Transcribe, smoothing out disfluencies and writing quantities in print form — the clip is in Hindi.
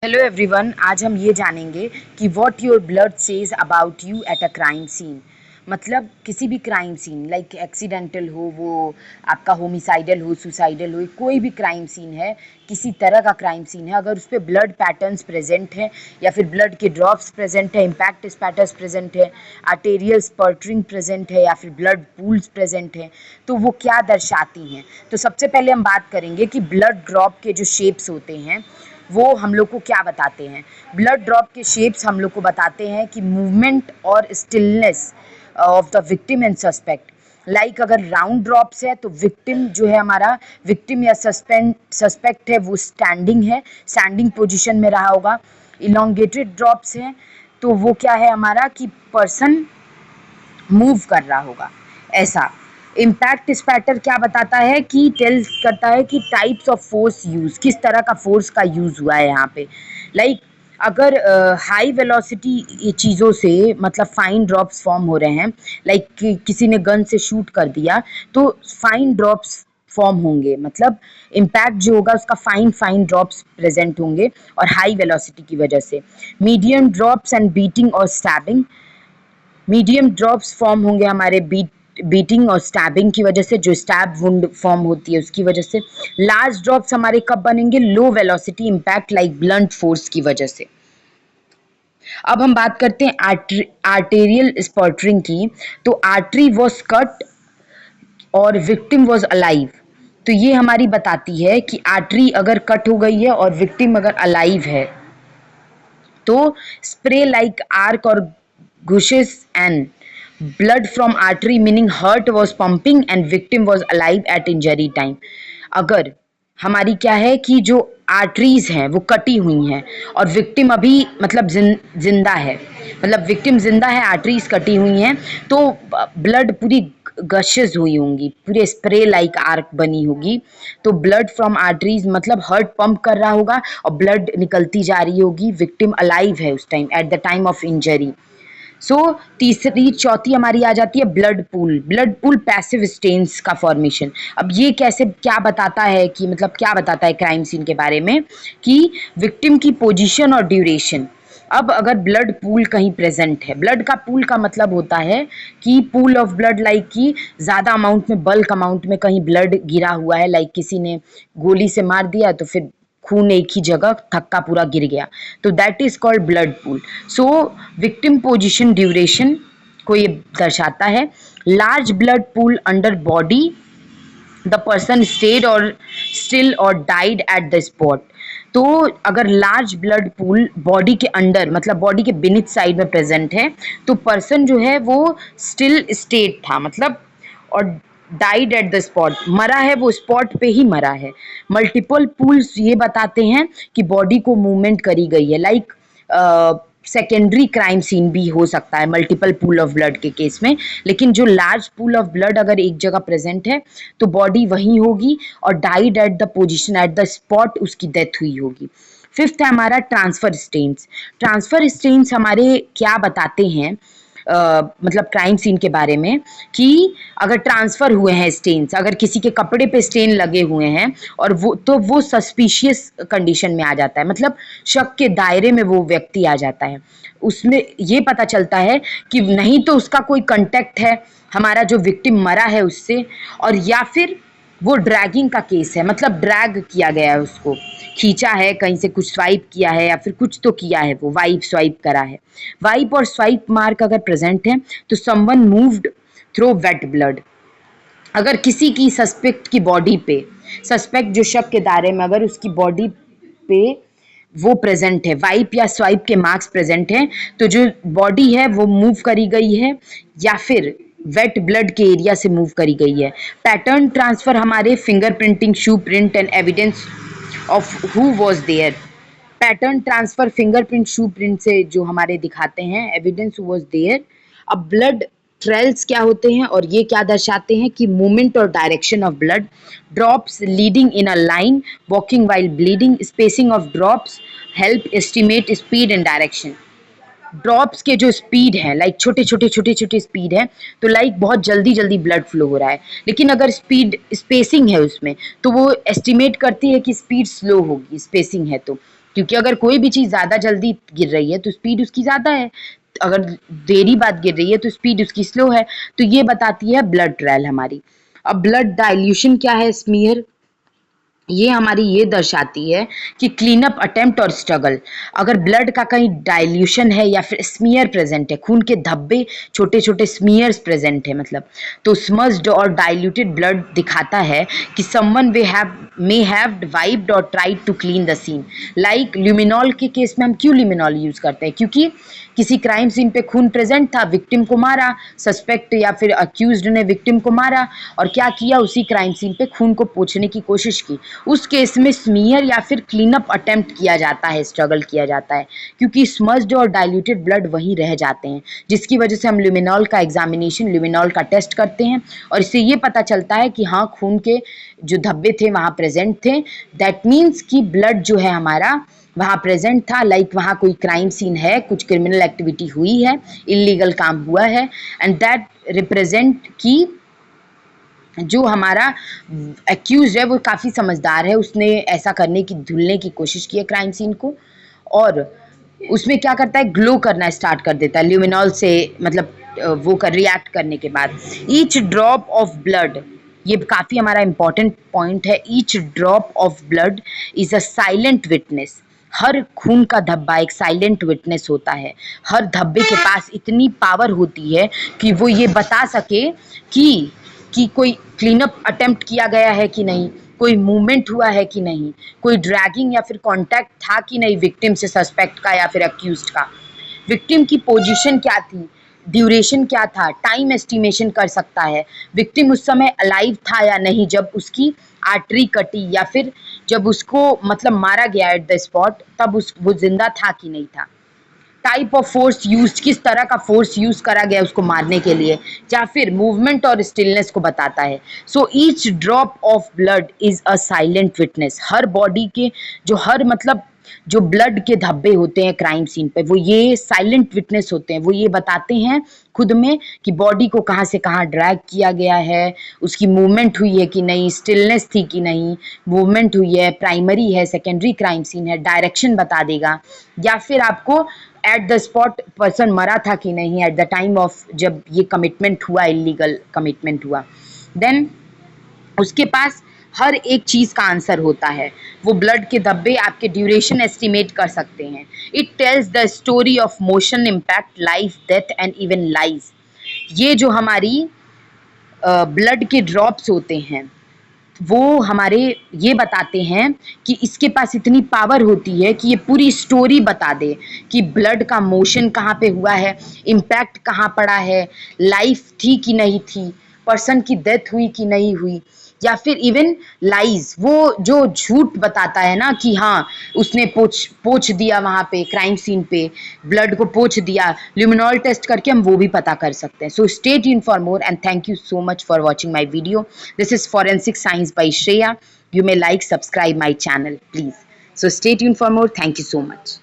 हेलो एवरीवन, आज हम ये जानेंगे कि what your blood says about you at a crime scene. मतलब किसी भी क्राइम सीन लाइक एक्सीडेंटल हो, वो आपका होमिसाइडल हो, सुसाइडल हो, कोई भी क्राइम सीन है, किसी तरह का क्राइम सीन है, अगर उस पर ब्लड पैटर्न्स प्रेजेंट हैं या फिर ब्लड के ड्रॉप्स प्रेजेंट है, इम्पैक्ट स्पैटर्स प्रेजेंट है, आर्टेरियल स्पर्टरिंग प्रेजेंट है या फिर ब्लड पूल्स प्रेजेंट है, तो वो क्या दर्शाती हैं। तो सबसे पहले हम बात करेंगे कि ब्लड ड्रॉप के जो शेप्स होते हैं वो हम लोग को क्या बताते हैं। ब्लड ड्रॉप के शेप्स हम लोग को बताते हैं कि मूवमेंट और stillness of the victim and suspect. Like अगर राउंड ड्रॉप्स है तो विक्टिम जो है हमारा, विक्टिम या सस्पेक्ट है वो स्टैंडिंग है, स्टैंडिंग पोजीशन में रहा होगा। इलोंगेटेड ड्रॉप्स है तो वो क्या है हमारा कि पर्सन मूव कर रहा होगा, ऐसा। इम्पैक्ट स्पैटर क्या बताता है कि टेल्स करता है कि टाइप्स ऑफ फोर्स यूज, किस तरह का फोर्स का यूज हुआ है यहाँ पे। लाइक अगर हाई वेलोसिटी चीज़ों से मतलब फाइन ड्रॉप्स फॉर्म हो रहे हैं, लाइक किसी ने गन से शूट कर दिया तो फाइन ड्रॉप्स फॉर्म होंगे, मतलब इम्पैक्ट जो होगा उसका फाइन फाइन ड्रॉप्स प्रेजेंट होंगे और हाई वेलोसिटी की वजह से। मीडियम ड्रॉप्स एंड बीटिंग और स्टैबिंग, मीडियम ड्रॉप्स फॉर्म होंगे हमारे बीटिंग और स्टैबिंग की वजह से, जो स्टैब वुंड फॉर्म होती है उसकी वजह से। लार्ज ड्रॉप्स हमारे कब बनेंगे? Low velocity impact like blunt force की वजह से। अब हम बात करते हैं आर्टेरियल स्पॉटरिंग की। तो आर्टरी वॉज कट और विक्टिम वॉज अलाइव। तो ये हमारी बताती है कि आर्टरी अगर कट हो गई है और विक्टिम अगर अलाइव है तो स्प्रे लाइक आर्क और gushes and blood from artery meaning heart was pumping and victim was alive at injury time। अगर हमारी क्या है कि जो आर्टरीज हैं वो कटी हुई हैं और विक्टिम अभी मतलब जिंदा है, मतलब विक्टिम जिंदा है, आर्टरीज कटी हुई हैं, तो ब्लड पूरी गशेज हुई होंगी, पूरे स्प्रे लाइक आर्क बनी होगी। तो ब्लड फ्रॉम आर्टरीज मतलब हार्ट पंप कर रहा होगा और ब्लड निकलती जा रही होगी, विक्टिम अलाइव है उस time at the time of injury. So तीसरी चौथी हमारी आ जाती है blood pool. Blood pool passive stains का फॉर्मेशन। अब ये कैसे क्या बताता है कि मतलब क्या बताता है क्राइम सीन के बारे में कि विक्टिम की पोजीशन और ड्यूरेशन। अब अगर ब्लड पूल कहीं प्रेजेंट है, ब्लड का पूल का मतलब होता है कि पूल ऑफ ब्लड लाइक कि ज़्यादा अमाउंट में, बल्क अमाउंट में कहीं ब्लड गिरा हुआ है, लाइक किसी ने गोली से मार दिया तो फिर खून एक ही जगह थक्का पूरा गिर गया, तो that is called blood pool. So victim position duration को ये दर्शाता है। Large blood pool under body, the person stayed और स्टिल और डाइड एट द स्पॉट। तो अगर लार्ज ब्लड पूल बॉडी के अंडर मतलब बॉडी के बिनिथ साइड में प्रेजेंट है तो पर्सन जो है वो स्टिल स्टेट था, मतलब, और डाइड एट द स्पॉट, मरा है वो स्पॉट पे ही मरा है। मल्टीपल पूल्स ये बताते हैं कि बॉडी को मूवमेंट करी गई है, लाइक सेकेंडरी क्राइम सीन भी हो सकता है मल्टीपल पूल ऑफ ब्लड के केस में। लेकिन जो लार्ज पूल ऑफ ब्लड अगर एक जगह प्रेजेंट है तो बॉडी वहीं होगी और died at the position eight the spot उसकी डेथ हुई होगी। फिफ्थ है हमारा ट्रांसफर स्टेन्स। ट्रांसफर स्टेन्स हमारे क्या बताते हैं मतलब क्राइम सीन के बारे में कि अगर ट्रांसफर हुए हैं स्टेन्स, अगर किसी के कपड़े पे स्टेन लगे हुए हैं और वो सस्पिशियस कंडीशन में आ जाता है, मतलब शक के दायरे में वो व्यक्ति आ जाता है। उसमें ये पता चलता है कि नहीं तो उसका कोई कांटेक्ट है हमारा जो विक्टिम मरा है उससे, और या फिर वो ड्रैगिंग का केस है, मतलब ड्रैग किया गया है, उसको खींचा है, कहीं से कुछ स्वाइप किया है या फिर कुछ तो किया है, वो वाइप स्वाइप करा है। वाइप और स्वाइप मार्क अगर प्रेजेंट है तो someone moved through wet blood. अगर किसी की सस्पेक्ट की बॉडी पे, सस्पेक्ट जो शक के दायरे में, अगर उसकी बॉडी पे वो प्रेजेंट है, वाइप या स्वाइप के मार्क्स प्रेजेंट हैं, तो जो बॉडी है वो मूव करी गई है या फिर वेट ब्लड के एरिया से मूव करी गई है। पैटर्न ट्रांसफर हमारे finger printing, shoe print and evidence of who was there. Pattern transfer fingerprint, shoe print से जो हमारे दिखाते हैं एविडेंस वॉज देयर। अब ब्लड ट्रेल्स क्या होते हैं और ये क्या दर्शाते हैं कि मूवमेंट और direction of blood. Drops leading in a line, walking while bleeding, spacing of drops help estimate speed and direction. Drops के जो स्पीड है, लाइक छोटे छोटे स्पीड है, तो लाइक बहुत जल्दी जल्दी ब्लड फ्लो हो रहा है, लेकिन अगर स्पीड स्पेसिंग है उसमें तो वो एस्टिमेट करती है कि स्पीड स्लो होगी, स्पेसिंग है तो क्योंकि अगर कोई भी चीज़ ज़्यादा जल्दी गिर रही है तो स्पीड उसकी ज़्यादा है, अगर देरी बाद गिर रही है तो स्पीड उसकी स्लो है। तो ये बताती है ब्लड ट्रायल हमारी। अब ब्लड डाइल्यूशन क्या है, स्मीयर, ये हमारी ये दर्शाती है कि क्लीन अप अटेम्प्ट और स्ट्रगल। अगर ब्लड का कहीं डाइल्यूशन है या फिर स्मीयर प्रेजेंट है, खून के धब्बे, छोटे छोटे स्मीयर्स प्रेजेंट है मतलब, तो स्मज्ड और डाइल्यूटेड ब्लड दिखाता है कि समवन मे हैव वाइप्ड और tried to clean the scene. Like luminol के केस में हम क्यों ल्यूमिनॉल यूज करते हैं, क्योंकि किसी क्राइम सीन पे खून प्रेजेंट था, विक्टिम को मारा, सस्पेक्ट या फिर अक्यूज्ड ने विक्टिम को मारा और क्या किया, उसी क्राइम सीन पे खून को पोंछने की कोशिश की। उस केस में स्मीयर या फिर क्लीन अप अटेम्प्ट किया जाता है, स्ट्रगल किया जाता है, क्योंकि स्मज्ड और डाइल्यूटेड ब्लड वहीं रह जाते हैं, जिसकी वजह से हम ल्यूमिनॉल का एग्जामिनेशन, ल्यूमिनॉल का टेस्ट करते हैं और इससे ये पता चलता है कि हाँ, खून के जो धब्बे थे वहाँ प्रेजेंट थे। दैट मीन्स कि ब्लड जो है हमारा वहाँ प्रेजेंट था, लाइक वहाँ कोई क्राइम सीन है, कुछ क्रिमिनल एक्टिविटी हुई है, इलीगल काम हुआ है, एंड दैट रिप्रेजेंट की जो हमारा एक्यूज है वो काफ़ी समझदार है, उसने ऐसा करने की, धुलने की कोशिश की है क्राइम सीन को, और उसमें क्या करता है, ग्लो करना स्टार्ट कर देता है ल्यूमिनॉल से, मतलब वो कर रिएक्ट करने के बाद। ईच ड्रॉप ऑफ ब्लड, ये काफ़ी हमारा इंपॉर्टेंट पॉइंट है, each drop of blood is a silent witness. हर खून का धब्बा एक साइलेंट विटनेस होता है। हर धब्बे के पास इतनी पावर होती है कि वो ये बता सके कि कोई क्लीन अप अटेम्प्ट किया गया है कि नहीं, कोई मूवमेंट हुआ है कि नहीं, कोई ड्रैगिंग या फिर कांटेक्ट था कि नहीं विक्टिम से, सस्पेक्ट का या फिर अक्यूज्ड का, विक्टिम की पोजीशन क्या थी, ड्यूरेशन क्या था, टाइम एस्टिमेशन कर सकता है, विक्टिम उस समय अलाइव था या नहीं जब उसकी आर्टरी कटी, या फिर जब उसको मतलब मारा गया एट द स्पॉट, तब वो जिंदा था कि नहीं था, टाइप ऑफ फोर्स यूज, किस तरह का फोर्स यूज करा गया उसको मारने के लिए, या फिर मूवमेंट और स्टिलनेस को बताता है। So each drop of blood is a silent witness. Her body के जो हर मतलब जो ब्लड के धब्बे होते हैं क्राइम सीन पे, वो ये साइलेंट विटनेस होते हैं, वो ये बताते हैं खुद में कि बॉडी को कहाँ से कहाँ ड्रैग किया गया है, उसकी मूवमेंट हुई है कि नहीं, स्टिलनेस थी कि नहीं, मूवमेंट हुई है, प्राइमरी है, सेकेंडरी क्राइम सीन है, डायरेक्शन बता देगा, या फिर आपको एट द स्पॉट पर्सन मरा था कि नहीं एट द टाइम ऑफ जब ये कमिटमेंट हुआ, इलीगल कमिटमेंट हुआ। देन उसके पास हर एक चीज़ का आंसर होता है। वो ब्लड के धब्बे आपके ड्यूरेशन एस्टिमेट कर सकते हैं। It tells the story of motion, impact, life, death and even life. ये जो हमारी ब्लड के ड्रॉप्स होते हैं वो हमारे ये बताते हैं कि इसके पास इतनी पावर होती है कि ये पूरी स्टोरी बता दे कि ब्लड का मोशन कहाँ पे हुआ है, इम्पैक्ट कहाँ पड़ा है, लाइफ थी कि नहीं थी, पर्सन की डेथ हुई कि नहीं हुई, या फिर इवन लाइज, वो जो झूठ बताता है ना कि हाँ उसने पोछ पोछ दिया वहाँ पे क्राइम सीन पे, ब्लड को पोछ दिया, ल्यूमिनॉल टेस्ट करके हम वो भी पता कर सकते हैं। So stay tuned for more and thank you so much for watching my video. This is Forensic Science by Shreya. You may like, subscribe my channel, please. So stay tuned for more. Thank you so much.